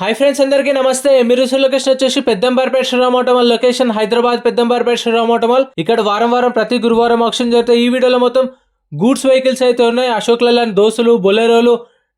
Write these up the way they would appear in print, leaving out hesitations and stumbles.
Hi friends, అందరికీ నమస్తే. మీరు చూసే లొకేషన్ వచ్చేసి Peddamberpet Sriram auto mall location Hyderabad Peddamberpet Sriram auto mall. ఇక్కడ వారం వారం ప్రతి గురువారం ఆక్షన్ జరుగుతాయి. ఈ వీడియోలో మొత్తం గూడ్స్ వెహికల్స్ అయితే ఉన్నాయి. అశోక్ లేలాండ్ దోస్తులు, బొలెరోలు,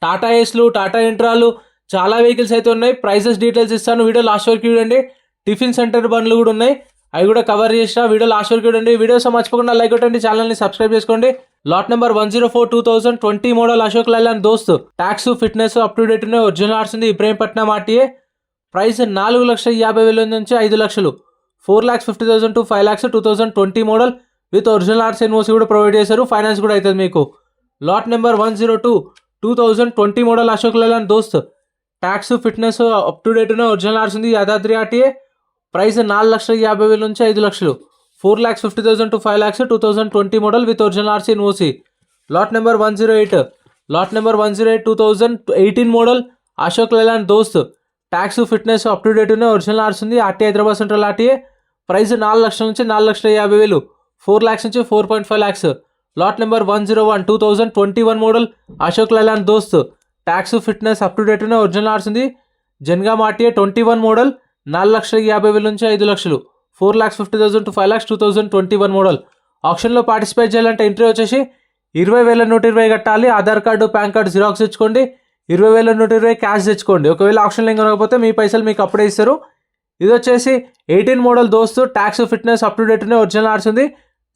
టాటా ఏస్లు, టాటా ఇంట్రాలు, చాలా వెహికల్స్ అయితే ఉన్నాయి. ప్రైసెస్ డీటెయిల్స్ ఇస్తాను, వీడియో లాస్ట్ వరకు చూడండి. టిఫిన్ సెంటర్ బండ్లు కూడా ఉన్నాయి, అవి కూడా కవర్ చేసిన. వీడియో లాస్ట్ వరకు చూడండి. వీడియోస్ మర్చిపోకుండా లైక్ కొట్టండి, ఛానల్ని సబ్స్క్రైబ్ చేసుకోండి. Lot number 104 2020 model Ashok Leyland Dost. Tax, fitness up to date ఉన్నాయి. ఒరిజినల్ ఆర్ట్స్ ఉంది. ఇబ్రహీంపట్నం ఆర్టీఏ. ప్రైస్ 4,50,000 నుంచి 5 లక్షలు. 4,50,000 to 5 lakhs 2020 model with original arts NOC కూడా ప్రొవైడ్ చేశారు. ఫైనాన్స్ కూడా అవుతుంది మీకు. Lot number 102 2020 model Ashok Leyland Dost. Tax, fitness up to date ఉన్నాయి. ఒరిజినల్ ఆర్ట్స్ ఉంది. యాదాద్రి ఆర్టీఏ. ప్రైస్ 4,50,000 నుంచి 5 లక్షలు. 4,50,000 to 5 lakhs 2020 model with original arts NOC. Lot number 108 2018 model Ashok Leyland Dost. Tax, fitness up to date ఉన్నాయి. Original arts ఉంది. RT Hyderabad central RTA. Price 4 లక్షల నుంచి 4,50,000. 4 lakhs నుంచి 4.5 lakhs. Lot number 101 2021 model Ashok Leyland Dost. Tax, fitness up to date ఉన్నాయి. Original arts ఉంది. Jangaon RTA 21 model 4,50,000 నుంచి 5 లక్షలు. 4,50,000 to 5 lakhs 2021 model. ఆప్షన్లో పార్టిసిపేట్ చేయాలంటే ఎంట్రీ వచ్చేసి 20,120 కట్టాలి. Aadhaar card, pan card xerox తెచ్చుకోండి. 20,120 క్యాష్ తెచ్చుకోండి. ఒకవేళ ఆప్షన్లో ఇంకా రాకపోతే మీ పైసలు మీకు అప్పుడే ఇస్తారు. ఇది వచ్చేసి 18 model Dost. Tax, fitness up to date ఉన్నాయి. ఒరిజినల్ ఆర్ట్స్ ఉంది.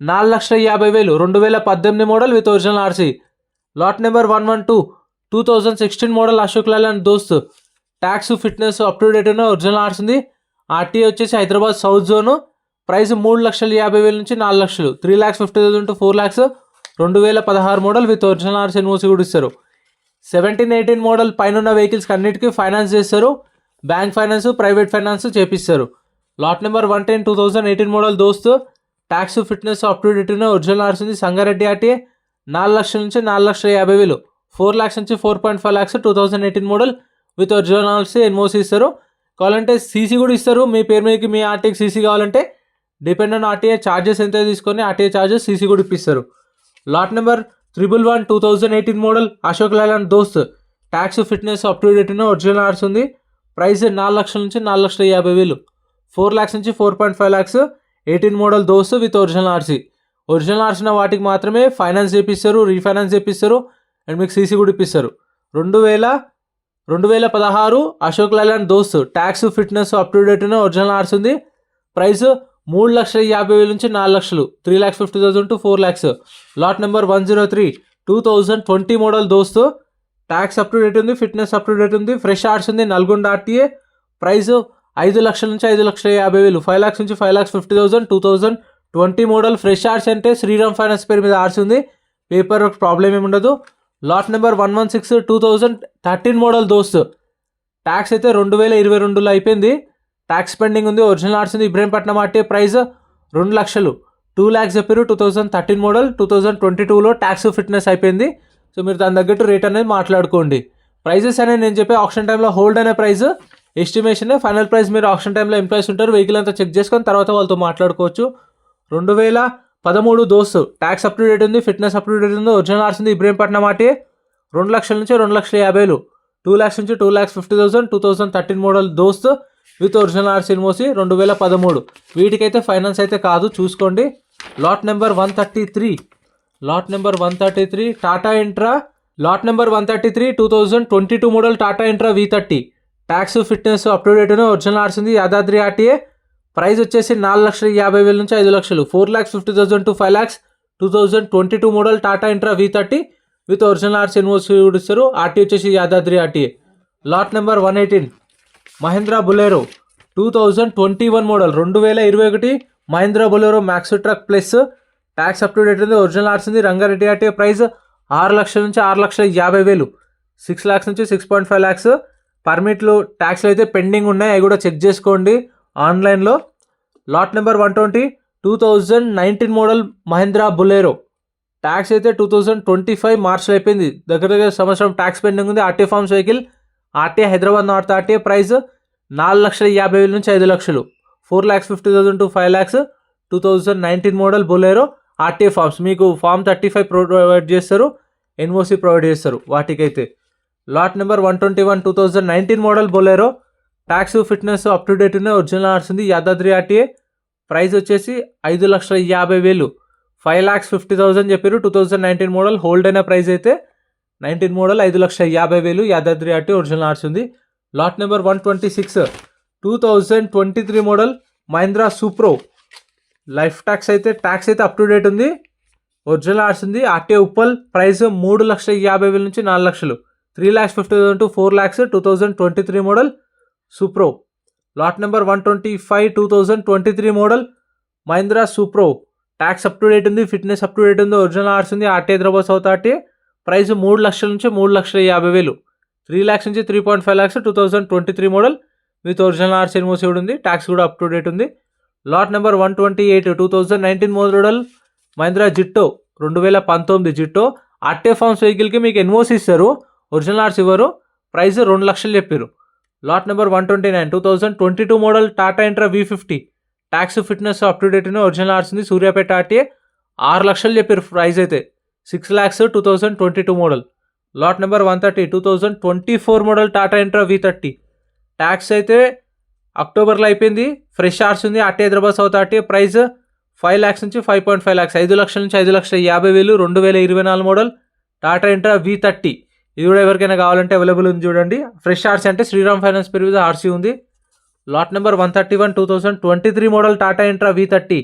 4,50,000. 2018 model with original RC. Lot number 112 2016 model Ashok Leyland Dost. Tax, fitness up to date ఉన్నాయి. ఒరిజినల్ ఆర్ట్స్ ఉంది. ఆర్టీఏ వచ్చేసి హైదరాబాద్ సౌత్ జోను. ప్రైస్ 3,50,000 నుంచి 4 లక్షలు. 3,50,000 to 4 lakhs. 2016 model with original arts NOC కూడా ఇస్తారు. 17, 18 model పైన ఉన్న వెహికల్స్కి అన్నిటికీ ఫైనాన్స్ చేస్తారు. బ్యాంక్ ఫైనాన్స్, ప్రైవేట్ ఫైనాన్స్ చేపిస్తారు. Lot number 110 2018 model Dost. Tax, fitness up to date ఉన్నాయి. ఒరిజినల్ ఆర్ట్స్ ఉంది. సంగారెడ్డి ఆర్టీఏ. 4 లక్షల నుంచి 4,50,000. 4 lakhs నుంచి 4.5 lakhs. 2018 model with original arts NOC ఇస్తారు. కావాలంటే సీసీ కూడా ఇస్తారు. మీ పేరు మీదకి మీ ఆర్టీకి సీసీ కావాలంటే డిపెండ్ ఆన్ ఆర్టీఏ ఛార్జెస్ ఎంత తీసుకొని ఆర్టీఏ ఛార్జెస్ సీసీ కూడా ఇప్పిస్తారు. Lot number 111 2018 model Ashok Leyland Dost. Tax, fitness up to date ఉన్న ఒరిజినల్ ఆర్ట్స్ ఉంది. ప్రైస్ 4 లక్షల నుంచి 4,50,000. 4 lakhs నుంచి 4.5 lakhs. 18 మోడల్ దోస్త్ with original RC. Original arts ఉన్న వాటికి మాత్రమే ఫైనాన్స్ చేపిస్తారు, రీఫైనాన్స్ చేపిస్తారు అండ్ మీకు సీసీ కూడా ఇప్పిస్తారు. 2016 Ashok Leyland Dost. Tax, fitness up to date ఉన్న ఒరిజినల్ ఆర్ట్స్ ఉంది. ప్రైస్ 3,50,000 నుంచి 4 లక్షలు. 3,50,000 to 4 lakhs. Lot number 103 2020 model Dost. Tax up to date ఉంది. ఫిట్నెస్ అప్ టు డేట్ ఉంది. ఫ్రెష్ ఆర్ట్స్ ఉంది. నల్గొండ ఆర్టీఏ. ప్రైస్ 5 లక్షల నుంచి 5,50,000. 5 lakhs నుంచి 5,50,000. 2020 మోడల్ ఫ్రెష్ ఆర్ట్స్ అంటే శ్రీరామ్ ఫైనాన్స్ పేరు మీద ఆర్ట్స్ ఉంది. పేపర్ వర్క్ ప్రాబ్లం ఏమి ఉండదు. Lot number 116 2013 model Dost. Tax అయితే 2022లో అయిపోయింది. ట్యాక్స్ పెండింగ్ ఉంది. ఒరిజినల్ ఆర్ట్స్ ఉంది. ఇబ్రహీంపట్నం ఆర్టీఏ. ప్రైస్ 2 లక్షలు. 2 lakhs చెప్పారు. 2013 మోడల్. 2022లో ట్యాక్స్, ఫిట్నెస్ అయిపోయింది. సో మీరు దాని తగ్గట్టు రేట్ అనేది మాట్లాడుకోండి. ప్రైజెస్ అనేది నేను చెప్పే ఆప్షన్ టైంలో హోల్డ్ అనే ప్రైస్ ఎస్టిమేషన్. ఫైనల్ ప్రైస్ మీరు ఆప్షన్ టైంలో ఎంప్లాయీస్ ఉంటారు. వెహికల్ అంతా చెక్ చేసుకొని తర్వాత వాళ్ళతో మాట్లాడుకోవచ్చు. 2013 దోస్తు. ట్యాక్స్ అప్ టు డేట్ ఉంది. ఫిట్నెస్ అప్ టు డేట్ ఉంది. ఒరిజినల్ ఆర్ట్స్ ఉంది. ఇబ్రహీంపట్నం ఆర్టీఏ. 2 లక్షల నుంచి 2,50,000. 2 lakhs నుంచి 2,50,000. 2013 model Dost with original arts NOC. 2013. వీటికైతే ఫైనాన్స్ అయితే కాదు, చూసుకోండి. Lot number 133 Tata Intra. Lot number 133 2022 model Tata Intra V30. Tax, fitness up to date ఉన్నాయి. ఒరిజినల్ ఆర్ట్స్ ఉంది. యాదాద్రి ఆర్టీఏ. ప్రైస్ వచ్చేసి 4,50,000 నుంచి 5 లక్షలు. 4,50,000 to 5 lakhs. 2022 model Tata Intra V30 with original arts NOC ఇస్తారు. ఆర్టీ వచ్చేసి Yadadri RTA. Lot number 118 Mahindra Bolero 2021 model. 2021 Mahindra Bolero Maxx truck plus. Tax up to date ఉంది. Original arts ఉంది. Rangareddy RTA. Price 6 లక్షల నుంచి 6,50,000. 6 lakhs నుంచి 6.5 lakhs. పర్మిట్లు, ట్యాక్స్లు అయితే పెండింగ్ ఉన్నాయి, అవి కూడా చెక్ చేసుకోండి ఆన్లైన్లో. Lot number 120 2019 model Mahindra Bolero. Tax అయితే 2025 మార్చ్లో అయిపోయింది. దగ్గర సంవత్సరం ట్యాక్స్ పెండింగ్ ఉంది. RT forms vehicle. RTA Hyderabad north RTA. Price 4,50,000 నుంచి 5 లక్షలు. 4,50,000 to 5 lakhs. 2019 model Bolero. RTA forms మీకు ఫామ్ 35 ప్రొవైడ్ చేస్తారు. ఎన్ఓసి ప్రొవైడ్ చేస్తారు వాటికైతే. Lot number 121 2019 model Bolero. Tax fitness up to date ఉన్నాయి, ఒరిజినల్ ఆర్ట్స్ ఉంది, యాదాద్రి ఆర్టీఏ. ప్రైస్ వచ్చేసి 5,50,000, 5,50,000 చెప్పారు. 2019 మోడల్. హోల్డ్ అయిన ప్రైస్ అయితే 19 model 5,50,000, Yadadri RTA, original arts ఉంది. Lot number 126 2023 model Mahindra Supro. Life tax అయితే అప్ టు డేట్ ఉంది, ఒరిజినల్ ఆర్ట్స్ ఉంది, ఆర్టీఏ ఉప్పల్. ప్రైస్ 3,50,000 నుంచి 4 లక్షలు, 3,50,000 to 4 lakhs. 2023 model Supro. Lot number 125 2023 model Mahindra Supro. Tax up to date ఉంది, fitness up to date ఉంది, original arts ఉంది, RTA Hyderabad south RTA. Price 3 లక్షల నుంచి 3,50,000, 3 lakhs నుంచి 3.5 lakhs. 2023 model with original arts NOC కూడా ఉంది, ట్యాక్స్ కూడా అప్ టు డేట్ ఉంది. Lot number 128 2019 model Mahindra Jeeto. 2019 Jeeto. RTA forms వెహికల్కి మీకు ఎన్ఓసి ఇస్తారు, ఒరిజినల్ ఆర్ట్స్ ఇవ్వరు. ప్రైస్ 2 లక్షలు చెప్పారు. Lot number 129 2022 model Tata intra V50. Tax fitness up to date, original arts ఉంది, సూర్యాపేట ఆర్టీఏ. 6 లక్షలు చెప్పారు ప్రైస్ అయితే, 6 lakhs. 2022 model. Lot number 130 2024 model Tata Intra V30. Tax అయితే అక్టోబర్లో అయిపోయింది, ఫ్రెష్ ఆర్ట్స్ ఉంది, RTA Hyderabad south RTA. Price 5 lakhs నుంచి 5.5 lakhs, 5 లక్షల నుంచి 5,50,000, 2024 మోడల్ టాటా ఇంట్రా V30. ఇది కూడా ఎవరికైనా కావాలంటే అవైలబుల్ ఉంది చూడండి. ఫ్రెష్ ఆర్సీ అంటే శ్రీరామ్ ఫైనాన్స్ పేరు మీద ఆర్సీ ఉంది. Lot number 131 2023 model Tata Intra V30.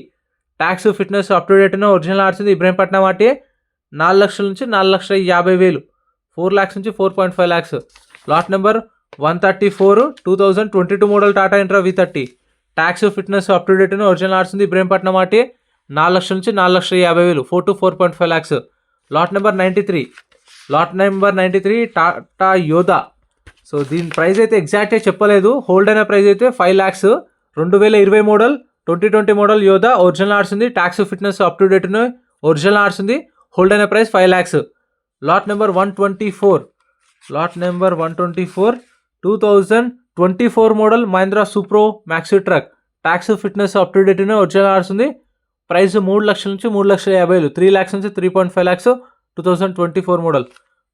Tax fitness up to date, original RC ఉంది, ఇబ్రహీంపట్నం ఆర్టీఏ. 4 లక్షల నుంచి 4,50,000, 4 lakhs నుంచి 4.5 lakhs. Lot number 134 2022 model Tata Intra V30. Tax fitness up to date, original arts ఉంది, Ibrahimpatnam RTA. 4 లక్షల నుంచి 4,50,000, 4 to 4.5 lakhs. Lot number 93 Tata యోధా. So దీని price అయితే ఎగ్జాక్ట్గా చెప్పలేదు, హోల్డ్ అయిన ప్రైస్ అయితే 5 lakhs. 2020 model 2020 model Yodha, original arts ఉంది, tax fitness up to date, original arts ఉంది, హోల్డ్ అయిన price 5 lakhs. Lot number 124 2024 model Mahindra Supro maxi truck. Tax fitness up to date, original arts ఉంది, price 3 లక్షల నుంచి 3,50,000, 3 lakhs నుంచి 3.5 lakhs. 2024 model.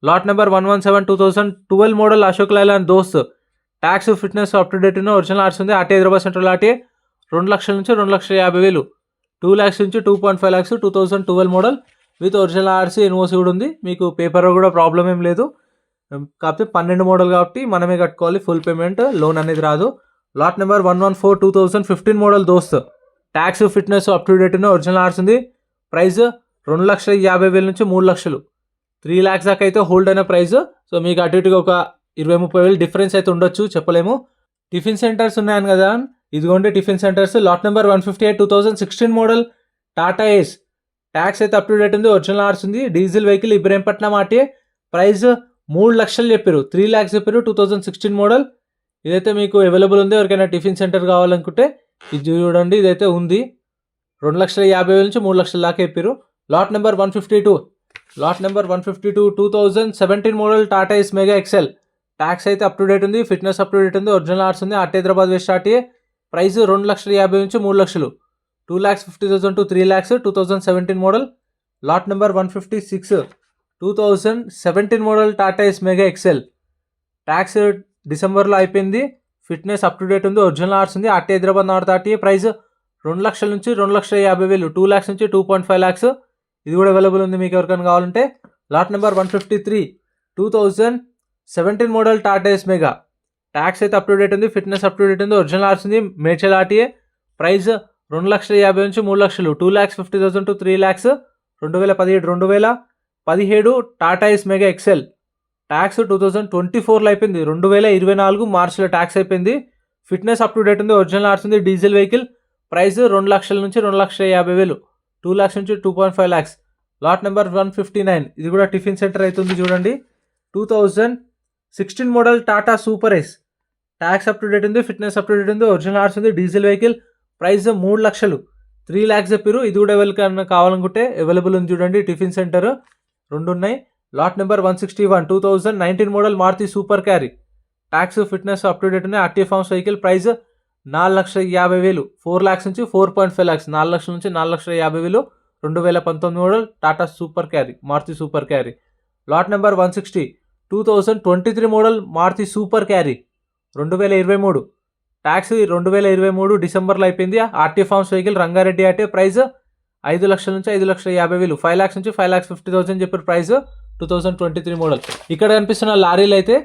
Lot number 117 2012 model Ashok Leyland Dost. Tax fitness up to date, original arts ఉంది, RTA Hyderabad central RTA. 2 లక్షల నుంచి 2,50,000, 2 lakhs నుంచి 2.5 lakhs. 2012 model with original RC NOC కూడా ఉంది. మీకు పేపర్ కూడా ప్రాబ్లం ఏం లేదు, కాకపోతే 12 మోడల్ కాబట్టి మనమే కట్టుకోవాలి, ఫుల్ పేమెంట్, లోన్ అనేది రాదు. లాట్ నెంబర్ 114 2015 మోడల్ దోస్త్. Tax fitness up to date, original arts ఉంది, ప్రైస్ 2,50,000 నుంచి 3 లక్షలు, 3 lakhs దాకా అయితే హోల్డ్ అయిన ప్రైస్. సో మీకు అటు ఇటుగా ఒక 20-30 వేలు డిఫరెన్స్ అయితే ఉండొచ్చు, చెప్పలేము. టిఫిన్ సెంటర్స్ ఉన్నాయని కదా, ఇదిగోండి tiffin centres. Lot number 158 2016 model Tata Ace. Tax అయితే అప్ టు డేట్ ఉంది, ఒరిజినల్ ఆర్ట్స్ ఉంది, diesel vehicle, Ibrahimpatnam RTA. Price 3 లక్షలు చెప్పారు, 3 lakhs చెప్పారు. 2016 మోడల్. ఇదైతే మీకు అవైలబుల్ ఉంది, ఎవరికైనా టిఫిన్ సెంటర్ కావాలనుకుంటే ఇది చూడండి, ఇదైతే ఉంది. 2,50,000 నుంచి 3 లక్షల దాకా చెప్పారు. Lot number 152 2017 model Tata Ace mega XL. Tax అయితే అప్ టు డేట్ ఉంది, ఫిట్నెస్ అప్ టు డేట్ ఉంది, ఒరిజినల్ ఆర్ట్స్ ఉంది, RTA Hyderabad west RTA. Price 2,50,000 నుంచి 3 లక్షలు, 2,50,000 to 3 lakhs. 2017 model. Lot number 156 2017 model Tata Ace mega XL. Tax డిసెంబర్లో అయిపోయింది, ఫిట్నెస్ అప్ టు డేట్ ఉంది, original arts ఉంది, RTA Hyderabad north RTA. Price 2 లక్షల నుంచి 2,50,000, 2 lakhs నుంచి 2.5 lakhs. ఇది కూడా అవైలబుల్ ఉంది మీకు ఎవరికైనా కావాలంటే. Lot number 153 2017 model Tata Ace mega. Tax అయితే అప్ టు డేట్ ఉంది, ఫిట్నెస్ అప్ టు డేట్ ఉంది, ఒరిజినల్ ఆర్ట్స్ ఉంది, మేడ్చల్ ఆర్టీఏ. ప్రైస్ 2,50,000 నుంచి 3 లక్షలు, 2,50,000 to 3 lakhs. 2017 Tata Ace mega XL. Tax 2024లో అయిపోయింది, 2024 మార్చిలో ట్యాక్స్ అయిపోయింది. ఫిట్నెస్ అప్ టు డేట్ ఉంది, ఒరిజినల్ ఆర్ట్స్ ఉంది, డీజిల్ వెహికల్. ప్రైస్ 2 లక్షల నుంచి 2,50,000, 2 lakhs నుంచి 2.5 lakhs. Lot number 159. ఇది కూడా టిఫిన్ సెంటర్ అవుతుంది చూడండి. 2016 model Tata Super Ace. Tax up to date ఉంది, ఫిట్నెస్ అప్ టు డేట్ ఉంది, ఒరిజినల్ ఆర్ట్స్ ఉంది, డీజిల్ వెహికల్. ప్రైస్ 3 లక్షలు, 3 lakhs చెప్పారు. ఇది కూడా ఎవరికైనా కావాలనుకుంటే అవైలబుల్ ఉంది చూడండి, టిఫిన్ సెంటర్ 2 ఉన్నాయి. Lot number 161 2019 model Maruti super carry. Tax fitness up to date ఉన్నాయి, RTA forms vehicle. Price 4,50,000, 4 lakhs నుంచి 4.5 lakhs, 4 లక్షల నుంచి 4,50,000. 2019 model Tata Super Carry, Maruti super Carry. Lot number 160 2023 model Maruti super Carry 2023 tax 2023 డిసెంబర్లో అయిపోయింది. RT forms vehicle Rangareddy RT price 5 లక్షల నుంచి 5,50,000 5 lakhs నుంచి 5,50,000 చెప్పారు ప్రైస్ 2023 మోడల్. ఇక్కడ కనిపిస్తున్న లారీలు అయితే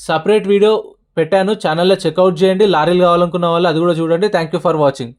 సపరేట్ వీడియో పెట్టాను, ఛానల్లో చెక్అవుట్ చేయండి. లారీలు కావాలనుకున్న వాళ్ళు అది కూడా చూడండి. Thank you for watching.